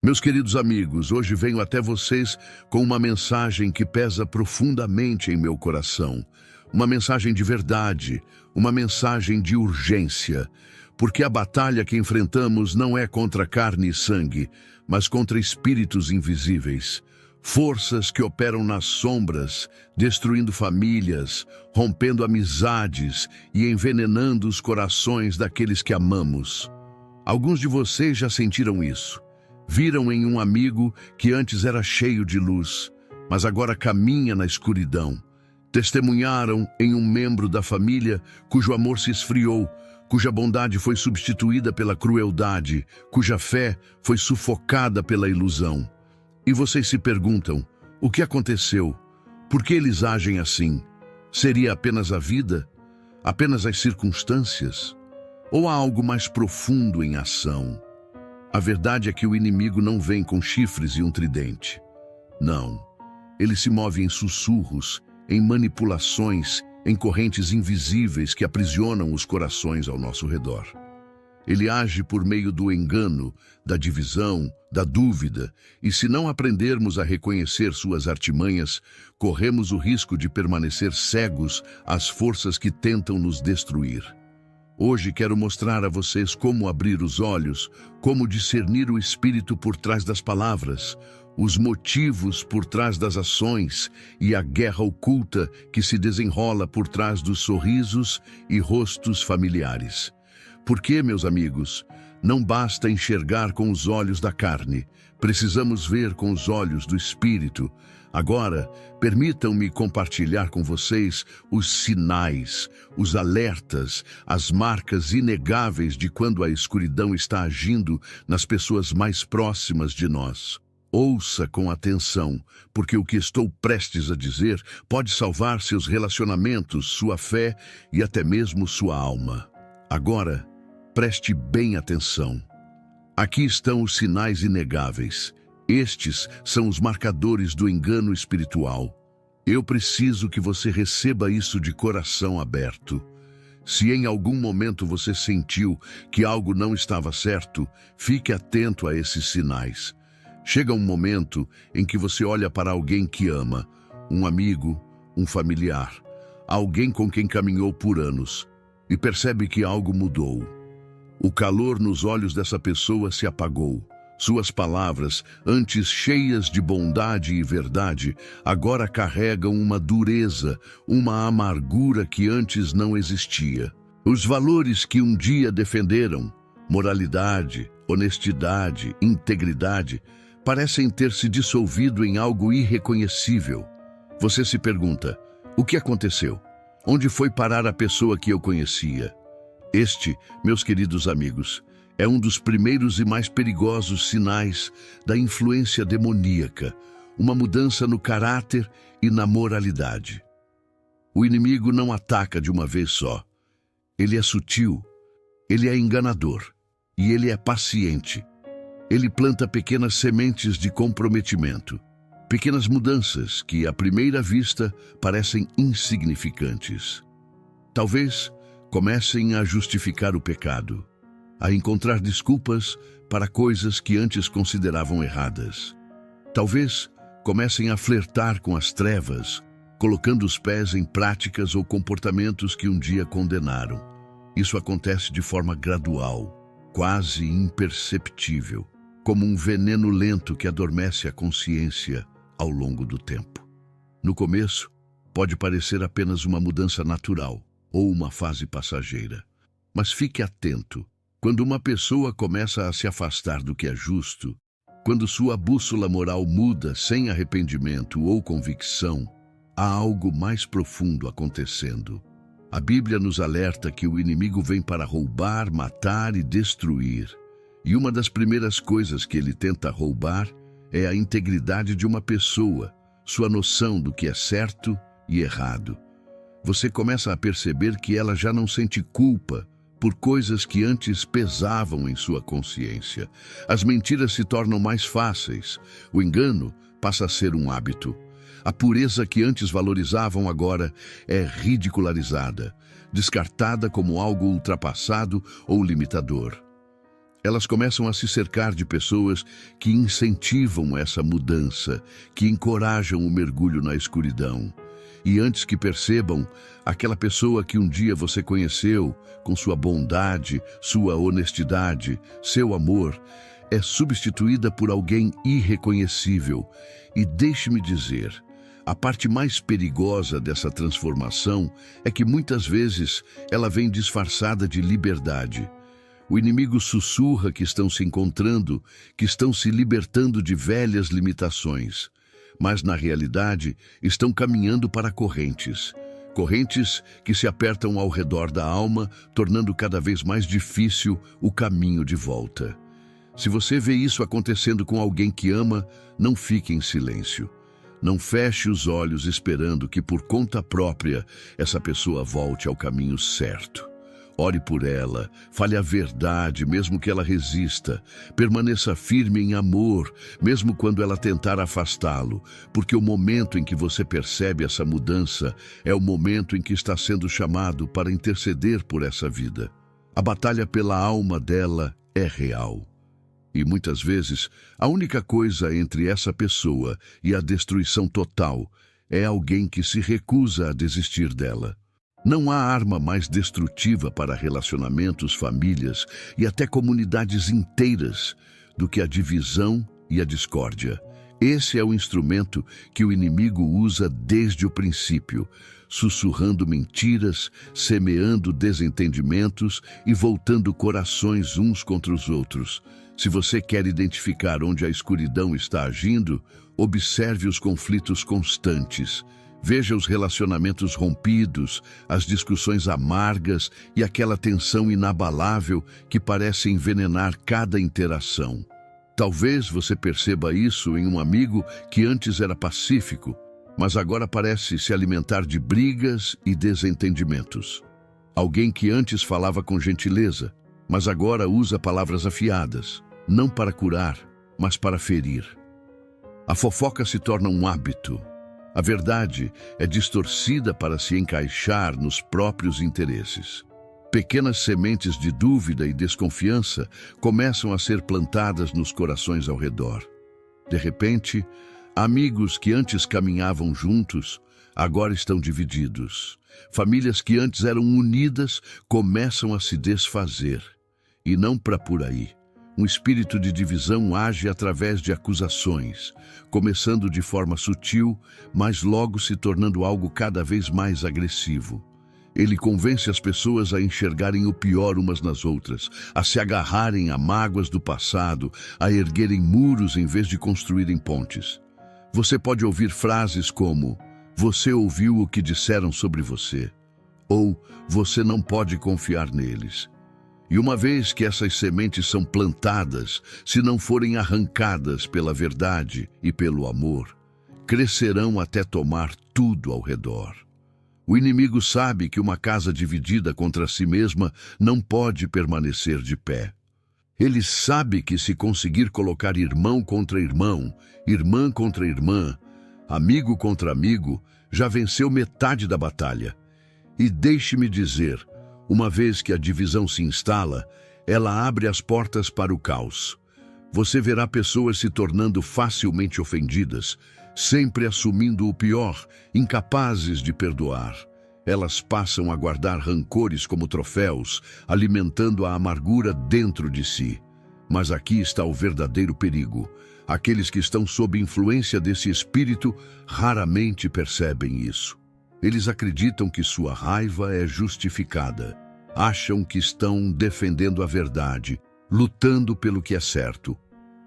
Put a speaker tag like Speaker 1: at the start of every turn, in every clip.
Speaker 1: Meus queridos amigos, hoje venho até vocês com uma mensagem que pesa profundamente em meu coração. Uma mensagem de verdade, uma mensagem de urgência. Porque a batalha que enfrentamos não é contra carne e sangue, mas contra espíritos invisíveis. Forças que operam nas sombras, destruindo famílias, rompendo amizades e envenenando os corações daqueles que amamos. Alguns de vocês já sentiram isso. Viram em um amigo que antes era cheio de luz, mas agora caminha na escuridão. Testemunharam em um membro da família cujo amor se esfriou, cuja bondade foi substituída pela crueldade, cuja fé foi sufocada pela ilusão. E vocês se perguntam, o que aconteceu? Por que eles agem assim? Seria apenas a vida? Apenas as circunstâncias? Ou há algo mais profundo em ação? A verdade é que o inimigo não vem com chifres e um tridente. Não. Ele se move em sussurros, em manipulações, em correntes invisíveis que aprisionam os corações ao nosso redor. Ele age por meio do engano, da divisão, da dúvida, e se não aprendermos a reconhecer suas artimanhas, corremos o risco de permanecer cegos às forças que tentam nos destruir. Hoje quero mostrar a vocês como abrir os olhos, como discernir o espírito por trás das palavras, os motivos por trás das ações e a guerra oculta que se desenrola por trás dos sorrisos e rostos familiares. Porque, meus amigos, não basta enxergar com os olhos da carne, precisamos ver com os olhos do espírito. Agora, permitam-me compartilhar com vocês os sinais, os alertas, as marcas inegáveis de quando a escuridão está agindo nas pessoas mais próximas de nós. Ouça com atenção, porque o que estou prestes a dizer pode salvar seus relacionamentos, sua fé e até mesmo sua alma. Agora, preste bem atenção. Aqui estão os sinais inegáveis. Estes são os marcadores do engano espiritual. Eu preciso que você receba isso de coração aberto. Se em algum momento você sentiu que algo não estava certo, fique atento a esses sinais. Chega um momento em que você olha para alguém que ama, um amigo, um familiar, alguém com quem caminhou por anos, e percebe que algo mudou. O calor nos olhos dessa pessoa se apagou. Suas palavras, antes cheias de bondade e verdade, agora carregam uma dureza, uma amargura que antes não existia. Os valores que um dia defenderam, moralidade, honestidade, integridade, parecem ter se dissolvido em algo irreconhecível. Você se pergunta, o que aconteceu? Onde foi parar a pessoa que eu conhecia? Este, meus queridos amigos, é um dos primeiros e mais perigosos sinais da influência demoníaca, uma mudança no caráter e na moralidade. O inimigo não ataca de uma vez só. Ele é sutil, ele é enganador e ele é paciente. Ele planta pequenas sementes de comprometimento, pequenas mudanças que, à primeira vista, parecem insignificantes. Talvez comecem a justificar o pecado, a encontrar desculpas para coisas que antes consideravam erradas. Talvez comecem a flertar com as trevas, colocando os pés em práticas ou comportamentos que um dia condenaram. Isso acontece de forma gradual, quase imperceptível, como um veneno lento que adormece a consciência ao longo do tempo. No começo, pode parecer apenas uma mudança natural ou uma fase passageira. Mas fique atento. Quando uma pessoa começa a se afastar do que é justo, quando sua bússola moral muda sem arrependimento ou convicção, há algo mais profundo acontecendo. A Bíblia nos alerta que o inimigo vem para roubar, matar e destruir. E uma das primeiras coisas que ele tenta roubar é a integridade de uma pessoa, sua noção do que é certo e errado. Você começa a perceber que ela já não sente culpa por coisas que antes pesavam em sua consciência. As mentiras se tornam mais fáceis, o engano passa a ser um hábito. A pureza que antes valorizavam agora é ridicularizada, descartada como algo ultrapassado ou limitador. Elas começam a se cercar de pessoas que incentivam essa mudança, que encorajam o mergulho na escuridão. E antes que percebam, aquela pessoa que um dia você conheceu, com sua bondade, sua honestidade, seu amor, é substituída por alguém irreconhecível. E deixe-me dizer, a parte mais perigosa dessa transformação é que muitas vezes ela vem disfarçada de liberdade. O inimigo sussurra que estão se encontrando, que estão se libertando de velhas limitações. Mas, na realidade, estão caminhando para correntes. Correntes que se apertam ao redor da alma, tornando cada vez mais difícil o caminho de volta. Se você vê isso acontecendo com alguém que ama, não fique em silêncio. Não feche os olhos esperando que, por conta própria, essa pessoa volte ao caminho certo. Ore por ela, fale a verdade, mesmo que ela resista. Permaneça firme em amor, mesmo quando ela tentar afastá-lo, porque o momento em que você percebe essa mudança é o momento em que está sendo chamado para interceder por essa vida. A batalha pela alma dela é real. E muitas vezes, a única coisa entre essa pessoa e a destruição total é alguém que se recusa a desistir dela. Não há arma mais destrutiva para relacionamentos, famílias e até comunidades inteiras do que a divisão e a discórdia. Esse é o instrumento que o inimigo usa desde o princípio, sussurrando mentiras, semeando desentendimentos e voltando corações uns contra os outros. Se você quer identificar onde a escuridão está agindo, observe os conflitos constantes. Veja os relacionamentos rompidos, as discussões amargas e aquela tensão inabalável que parece envenenar cada interação. Talvez você perceba isso em um amigo que antes era pacífico, mas agora parece se alimentar de brigas e desentendimentos. Alguém que antes falava com gentileza, mas agora usa palavras afiadas, não para curar, mas para ferir. A fofoca se torna um hábito. A verdade é distorcida para se encaixar nos próprios interesses. Pequenas sementes de dúvida e desconfiança começam a ser plantadas nos corações ao redor. De repente, amigos que antes caminhavam juntos, agora estão divididos. Famílias que antes eram unidas começam a se desfazer. E não para por aí. Um espírito de divisão age através de acusações, começando de forma sutil, mas logo se tornando algo cada vez mais agressivo. Ele convence as pessoas a enxergarem o pior umas nas outras, a se agarrarem a mágoas do passado, a erguerem muros em vez de construírem pontes. Você pode ouvir frases como: "Você ouviu o que disseram sobre você", ou "Você não pode confiar neles". E uma vez que essas sementes são plantadas, se não forem arrancadas pela verdade e pelo amor, crescerão até tomar tudo ao redor. O inimigo sabe que uma casa dividida contra si mesma não pode permanecer de pé. Ele sabe que se conseguir colocar irmão contra irmão, irmã contra irmã, amigo contra amigo, já venceu metade da batalha. E deixe-me dizer, uma vez que a divisão se instala, ela abre as portas para o caos. Você verá pessoas se tornando facilmente ofendidas, sempre assumindo o pior, incapazes de perdoar. Elas passam a guardar rancores como troféus, alimentando a amargura dentro de si. Mas aqui está o verdadeiro perigo. Aqueles que estão sob influência desse espírito raramente percebem isso. Eles acreditam que sua raiva é justificada. Acham que estão defendendo a verdade, lutando pelo que é certo.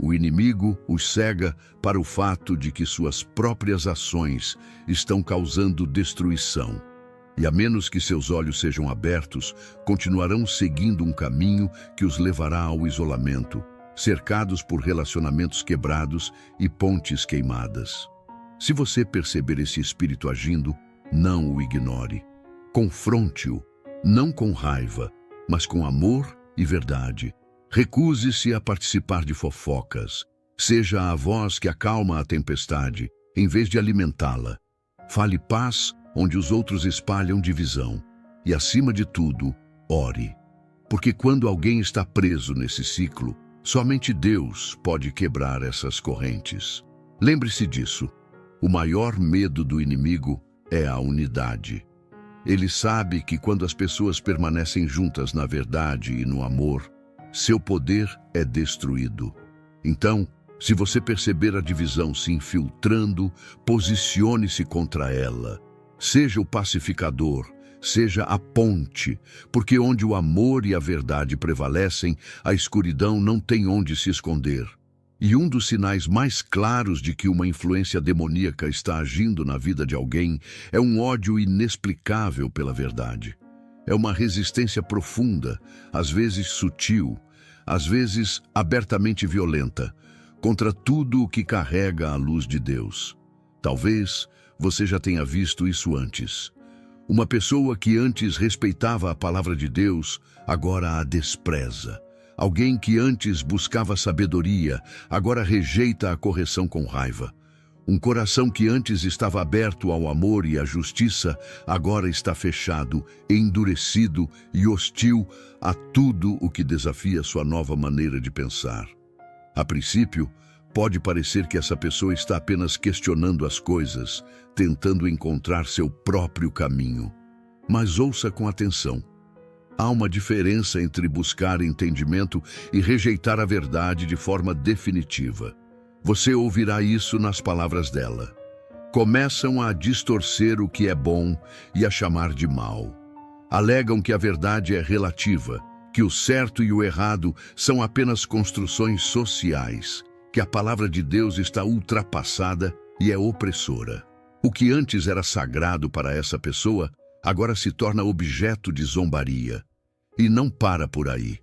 Speaker 1: O inimigo os cega para o fato de que suas próprias ações estão causando destruição. E a menos que seus olhos sejam abertos, continuarão seguindo um caminho que os levará ao isolamento, cercados por relacionamentos quebrados e pontes queimadas. Se você perceber esse espírito agindo, não o ignore. Confronte-o, não com raiva, mas com amor e verdade. Recuse-se a participar de fofocas. Seja a voz que acalma a tempestade, em vez de alimentá-la. Fale paz onde os outros espalham divisão. E, acima de tudo, ore. Porque quando alguém está preso nesse ciclo, somente Deus pode quebrar essas correntes. Lembre-se disso. O maior medo do inimigo é a unidade. Ele sabe que quando as pessoas permanecem juntas na verdade e no amor, seu poder é destruído. Então, se você perceber a divisão se infiltrando, posicione-se contra ela. Seja o pacificador, seja a ponte, porque onde o amor e a verdade prevalecem, a escuridão não tem onde se esconder. E um dos sinais mais claros de que uma influência demoníaca está agindo na vida de alguém é um ódio inexplicável pela verdade. É uma resistência profunda, às vezes sutil, às vezes abertamente violenta, contra tudo o que carrega a luz de Deus. Talvez você já tenha visto isso antes. Uma pessoa que antes respeitava a palavra de Deus, agora a despreza. Alguém que antes buscava sabedoria, agora rejeita a correção com raiva. Um coração que antes estava aberto ao amor e à justiça, agora está fechado, endurecido e hostil a tudo o que desafia sua nova maneira de pensar. A princípio, pode parecer que essa pessoa está apenas questionando as coisas, tentando encontrar seu próprio caminho. Mas ouça com atenção. Há uma diferença entre buscar entendimento e rejeitar a verdade de forma definitiva. Você ouvirá isso nas palavras dela. Começam a distorcer o que é bom e a chamar de mal. Alegam que a verdade é relativa, que o certo e o errado são apenas construções sociais, que a palavra de Deus está ultrapassada e é opressora. O que antes era sagrado para essa pessoa, agora se torna objeto de zombaria. E não para por aí.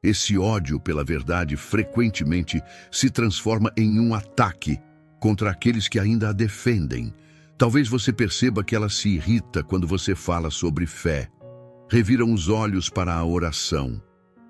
Speaker 1: Esse ódio pela verdade frequentemente se transforma em um ataque contra aqueles que ainda a defendem. Talvez você perceba que ela se irrita quando você fala sobre fé. Reviram os olhos para a oração.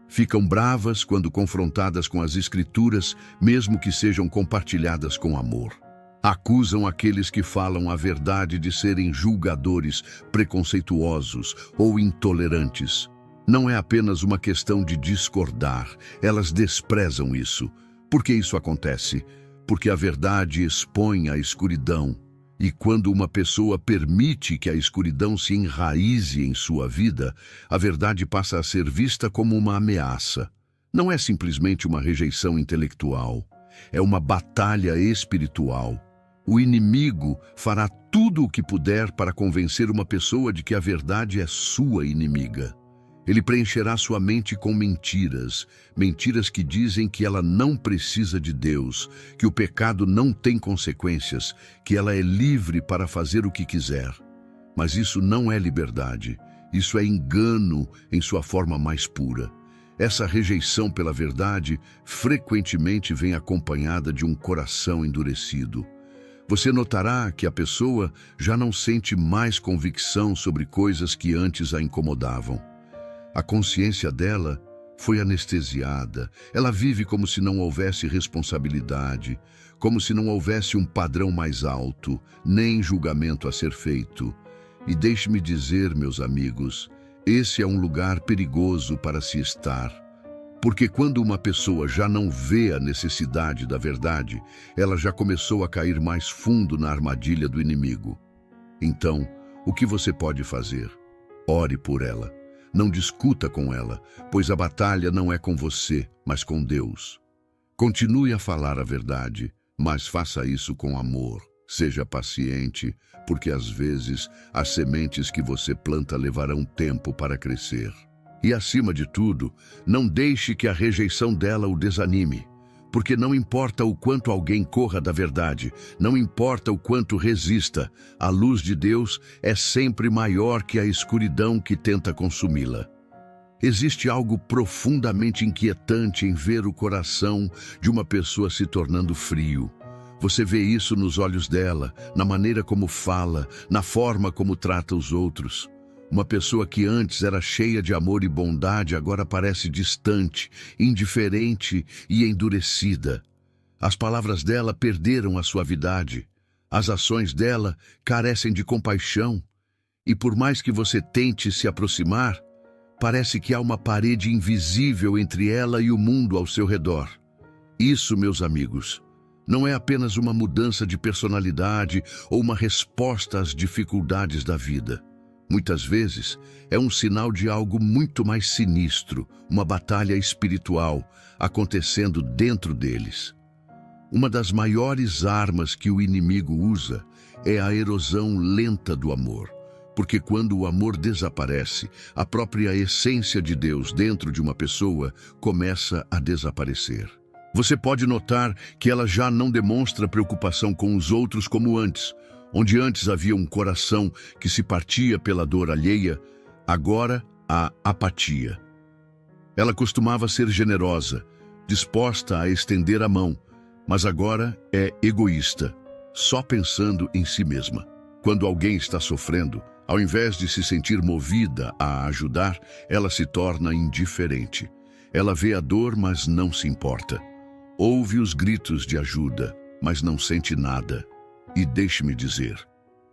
Speaker 1: Ficam bravas quando confrontadas com as Escrituras, mesmo que sejam compartilhadas com amor. Acusam aqueles que falam a verdade de serem julgadores, preconceituosos ou intolerantes. Não é apenas uma questão de discordar, elas desprezam isso. Por que isso acontece? Porque a verdade expõe a escuridão. E quando uma pessoa permite que a escuridão se enraize em sua vida, a verdade passa a ser vista como uma ameaça. Não é simplesmente uma rejeição intelectual, é uma batalha espiritual. O inimigo fará tudo o que puder para convencer uma pessoa de que a verdade é sua inimiga. Ele preencherá sua mente com mentiras, mentiras que dizem que ela não precisa de Deus, que o pecado não tem consequências, que ela é livre para fazer o que quiser. Mas isso não é liberdade, isso é engano em sua forma mais pura. Essa rejeição pela verdade frequentemente vem acompanhada de um coração endurecido. Você notará que a pessoa já não sente mais convicção sobre coisas que antes a incomodavam. A consciência dela foi anestesiada. Ela vive como se não houvesse responsabilidade, como se não houvesse um padrão mais alto, nem julgamento a ser feito. E deixe-me dizer, meus amigos, esse é um lugar perigoso para se estar. Porque quando uma pessoa já não vê a necessidade da verdade, ela já começou a cair mais fundo na armadilha do inimigo. Então, o que você pode fazer? Ore por ela. Não discuta com ela, pois a batalha não é com você, mas com Deus. Continue a falar a verdade, mas faça isso com amor. Seja paciente, porque às vezes as sementes que você planta levarão tempo para crescer. E acima de tudo, não deixe que a rejeição dela o desanime. Porque não importa o quanto alguém corra da verdade, não importa o quanto resista, a luz de Deus é sempre maior que a escuridão que tenta consumi-la. Existe algo profundamente inquietante em ver o coração de uma pessoa se tornando frio. Você vê isso nos olhos dela, na maneira como fala, na forma como trata os outros. Uma pessoa que antes era cheia de amor e bondade agora parece distante, indiferente e endurecida. As palavras dela perderam a suavidade. As ações dela carecem de compaixão. E por mais que você tente se aproximar, Parece que há uma parede invisível entre ela e o mundo ao seu redor. Isso, meus amigos, não é apenas uma mudança de personalidade ou uma resposta às dificuldades da vida. Muitas vezes é um sinal de algo muito mais sinistro, uma batalha espiritual acontecendo dentro deles. Uma das maiores armas que o inimigo usa é a erosão lenta do amor. Porque quando o amor desaparece, a própria essência de Deus dentro de uma pessoa começa a desaparecer. Você pode notar que ela já não demonstra preocupação com os outros como antes. Onde antes havia um coração que se partia pela dor alheia, agora há apatia. Ela costumava ser generosa, disposta a estender a mão, mas agora é egoísta, só pensando em si mesma. Quando alguém está sofrendo, ao invés de se sentir movida a ajudar, ela se torna indiferente. Ela vê a dor, mas não se importa. Ouve os gritos de ajuda, mas não sente nada. E deixe-me dizer,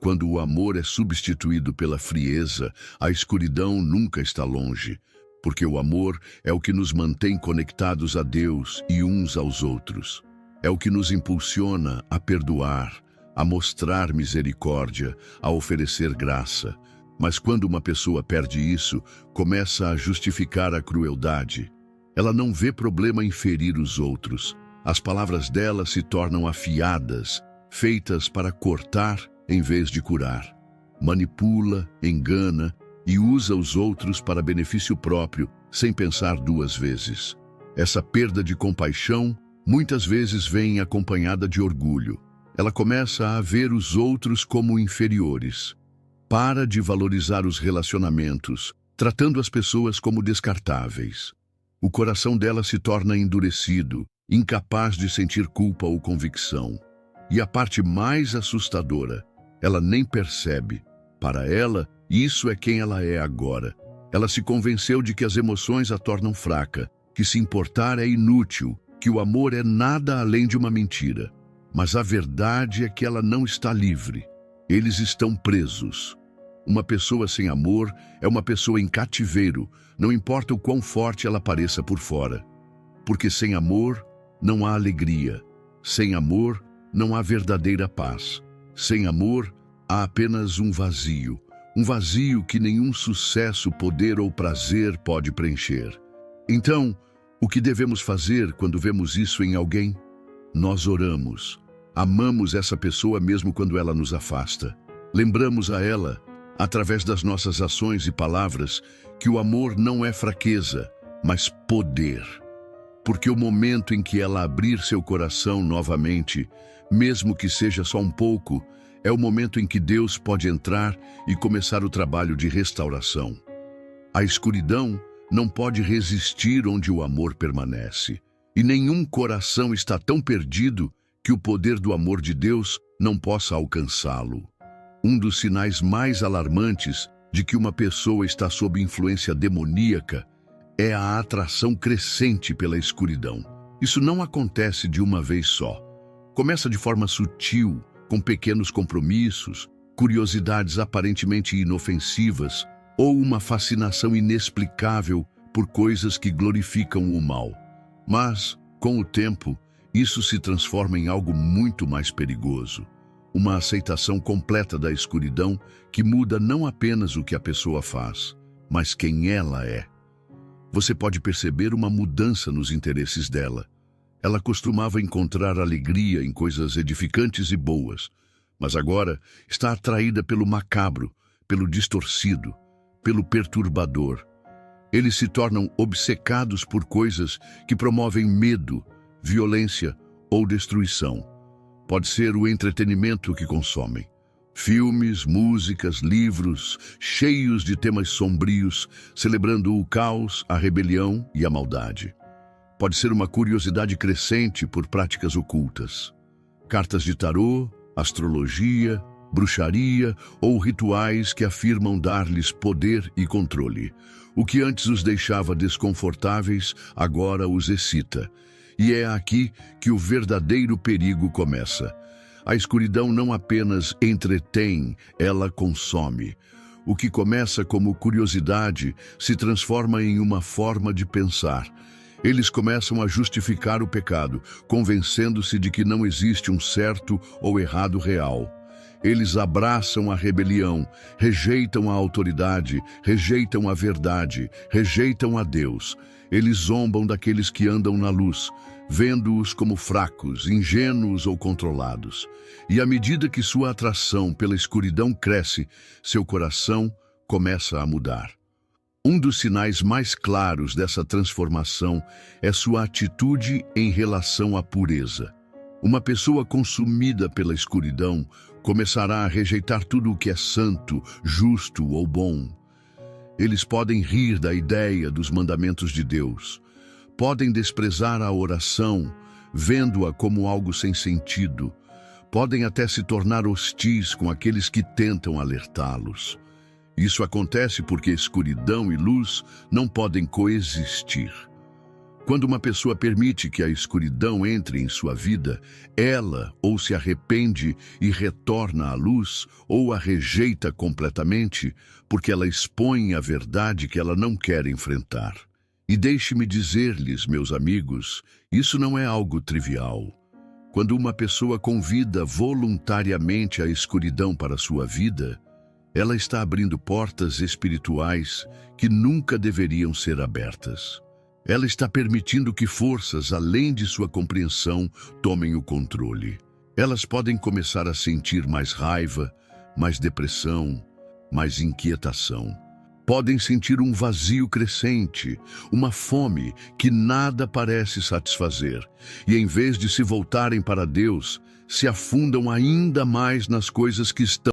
Speaker 1: quando o amor é substituído pela frieza, a escuridão nunca está longe, porque o amor é o que nos mantém conectados a Deus e uns aos outros. É o que nos impulsiona a perdoar, a mostrar misericórdia, a oferecer graça. Mas quando uma pessoa perde isso, começa a justificar a crueldade. Ela não vê problema em ferir os outros. As palavras dela se tornam afiadas, feitas para cortar em vez de curar. Manipula, engana e usa os outros para benefício próprio, sem pensar duas vezes. Essa perda de compaixão muitas vezes vem acompanhada de orgulho. Ela começa a ver os outros como inferiores. Para de valorizar os relacionamentos, tratando as pessoas como descartáveis. O coração dela se torna endurecido, incapaz de sentir culpa ou convicção. E a parte mais assustadora, ela nem percebe. Para ela, isso é quem ela é agora. Ela se convenceu de que as emoções a tornam fraca, que se importar é inútil, que o amor é nada além de uma mentira. Mas a verdade é que ela não está livre. Eles estão presos. Uma pessoa sem amor é uma pessoa em cativeiro, não importa o quão forte ela pareça por fora. Porque sem amor não há alegria. Sem amor não há verdadeira paz. Sem amor há apenas um vazio que nenhum sucesso, poder ou prazer pode preencher. Então, o que devemos fazer quando vemos isso em alguém? Nós oramos, amamos essa pessoa mesmo quando ela nos afasta. Lembramos a ela, através das nossas ações e palavras, que o amor não é fraqueza, mas poder. Porque o momento em que ela abrir seu coração novamente, mesmo que seja só um pouco, é o momento em que Deus pode entrar e começar o trabalho de restauração. A escuridão não pode resistir onde o amor permanece. E nenhum coração está tão perdido que o poder do amor de Deus não possa alcançá-lo. Um dos sinais mais alarmantes de que uma pessoa está sob influência demoníaca é a atração crescente pela escuridão. Isso não acontece de uma vez só. Começa de forma sutil, com pequenos compromissos, curiosidades aparentemente inofensivas ou uma fascinação inexplicável por coisas que glorificam o mal. Mas, com o tempo, isso se transforma em algo muito mais perigoso. Uma aceitação completa da escuridão que muda não apenas o que a pessoa faz, mas quem ela é. Você pode perceber uma mudança nos interesses dela. Ela costumava encontrar alegria em coisas edificantes e boas, mas agora está atraída pelo macabro, pelo distorcido, pelo perturbador. Eles se tornam obcecados por coisas que promovem medo, violência ou destruição. Pode ser o entretenimento que consomem. Filmes, músicas, livros, cheios de temas sombrios, celebrando o caos, a rebelião e a maldade. Pode ser uma curiosidade crescente por práticas ocultas. Cartas de tarô, astrologia, bruxaria ou rituais que afirmam dar-lhes poder e controle. O que antes os deixava desconfortáveis, agora os excita. E é aqui que o verdadeiro perigo começa. A escuridão não apenas entretém, ela consome. O que começa como curiosidade se transforma em uma forma de pensar. Eles começam a justificar o pecado, convencendo-se de que não existe um certo ou errado real. Eles abraçam a rebelião, rejeitam a autoridade, rejeitam a verdade, rejeitam a Deus. Eles zombam daqueles que andam na luz, vendo-os como fracos, ingênuos ou controlados. E à medida que sua atração pela escuridão cresce, seu coração começa a mudar. Um dos sinais mais claros dessa transformação é sua atitude em relação à pureza. Uma pessoa consumida pela escuridão começará a rejeitar tudo o que é santo, justo ou bom. Eles podem rir da ideia dos mandamentos de Deus. Podem desprezar a oração, vendo-a como algo sem sentido. Podem até se tornar hostis com aqueles que tentam alertá-los. Isso acontece porque escuridão e luz não podem coexistir. Quando uma pessoa permite que a escuridão entre em sua vida, ela ou se arrepende e retorna à luz, ou a rejeita completamente, porque ela expõe a verdade que ela não quer enfrentar. E deixe-me dizer-lhes, meus amigos, isso não é algo trivial. Quando uma pessoa convida voluntariamente a escuridão para sua vida, ela está abrindo portas espirituais que nunca deveriam ser abertas. Ela está permitindo que forças além de sua compreensão tomem o controle. Elas podem começar a sentir mais raiva, mais depressão, mais inquietação. Podem sentir um vazio crescente, uma fome que nada parece satisfazer. E em vez de se voltarem para Deus, se afundam ainda mais nas coisas que estão